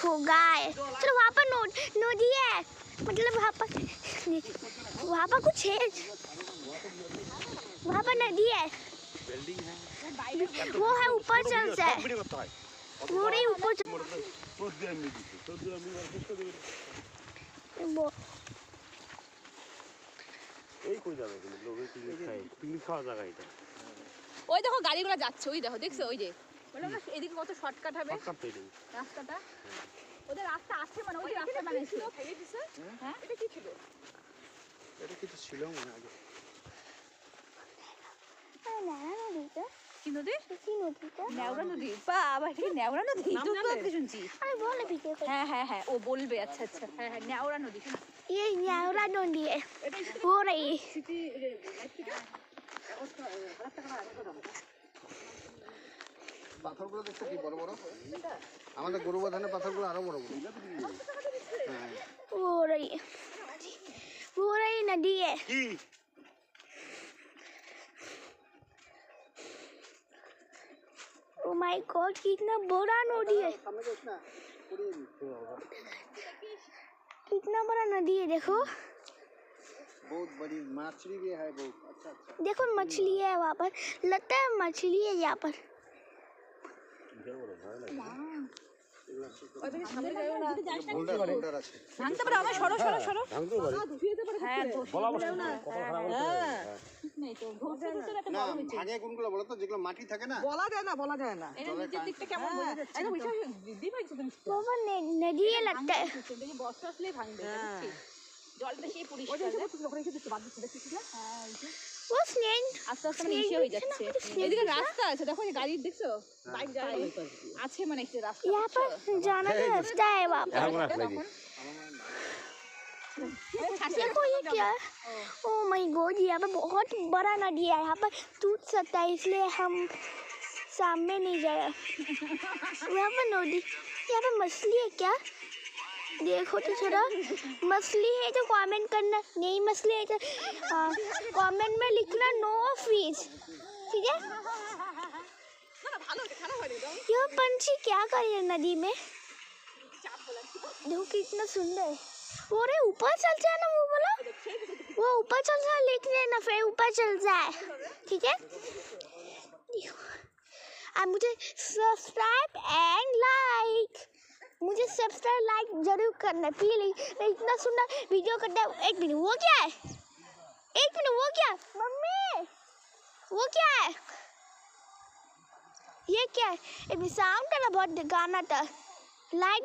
देखो गाय। चलो वहाँ पर नदी है, मतलब वहाँ पर कुछ है, वहाँ पर नदी है, वो है ऊपर चल से, वो नहीं ऊपर वो এই কই যাবে কিন্তু লোকে পিকনিক খাওয়া জায়গা এটা। ওই দেখো গাড়িগুলো যাচ্ছে, ওই দেখো, দেখছো ওই যে বললাম না এদিকে কত শর্টকাট হবে রাস্তাটা। ওদের রাস্তা আছে, মানে ওই রাস্তা বানিয়েছিল, ভেঙে দিছে। হ্যাঁ এটা কি ছিল? এটা কিছু ছিল মনে আগে। কি নদী? কি নদীটা? নেওড়া নদী। বাবা এটা কি নেওড়া নদী? তো তো শুনছি। আরে বলে ভিডিও করে। হ্যাঁ হ্যাঁ হ্যাঁ, ও বলবে। আচ্ছা আচ্ছা, হ্যাঁ হ্যাঁ, নেওড়া নদী। ये नेवरा नदी है, हो रही পাথরগুলো দেখছো কি বড় বড়? আমাদের গরু বাঁধানোর পাথরগুলো আরো বড় বড়। हो रही नदी है। ओ माय गॉड, कितना बड़ा नदी है, कितना बड़ा नदी है, देखो बहुत बड़ी मछली भी है बहुत। अच्छा अच्छा, देखो मछली है वहाँ पर, लगता है मछली है यहाँ पर। ভাঙতে পারে আমার, সরো সরো সরো। ভাঙতে পারে। হ্যাঁ বলা বসে না, কথা খারাপ বলতে হবে। নেই তো ধরতে ধরতে একটা না বড় হয়েছে। ভাগে কোনগুলো বলো তো, যেগুলো মাটি থাকে না? বলা যায় না, বলা যায় না। এটা নিচের দিকটা কেমন বোঝা যাচ্ছে? একদম বিশাল দিদি ভাই তুমি। वो नदी है लगता है। দেখি বর্ষা আসলেই ভাঙবে, বুঝছি। জলটা সেই ওই পরিষ্কার যে যে ওখানে এসে দেখতে বাদ দিচ্ছে, দেখছিস না? হ্যাঁ ওই যে वो स्नेक আস্তে আস্তে মানে ইসে হয়ে যাচ্ছে। এদিকে রাস্তা আছে, দেখো এই গাড়ি দেখছো, বাইক যাওয়ার আছে, মানে একটা রাস্তা। यहाँ पर जाना का रास्ता है वहाँ पर। এখন আসলে কি? देखो ये क्या है, ओ माय गॉड, यहाँ पर बहुत बड़ा नदी है, यहाँ पर टूट सकता है, इसलिए हम सामने नहीं जाए। यहाँ पर नदी, यहाँ पर मछली है क्या? देखो तो थोड़ा, मछली है तो कमेंट करना, नहीं मछली है तो कमेंट में लिखना नो फिश, ठीक है? यह पंछी क्या कर रही है नदी में? देखो कितना सुंदर है। वो रे ऊपर चल जाए ना, वो बोला वो ऊपर चल जाए, लिखने ना फिर ऊपर चल जाए, ठीक है? अब मुझे सब्सक्राइब एंड लाइक, मुझे सब्सक्राइब लाइक जरूर करना प्लीज। मैं इतना सुंदर वीडियो करता हूँ। एक मिनट, वो क्या है? एक मिनट, वो क्या? मम्मी वो क्या है? ये क्या है? साउंड का बहुत गाना था, लाइट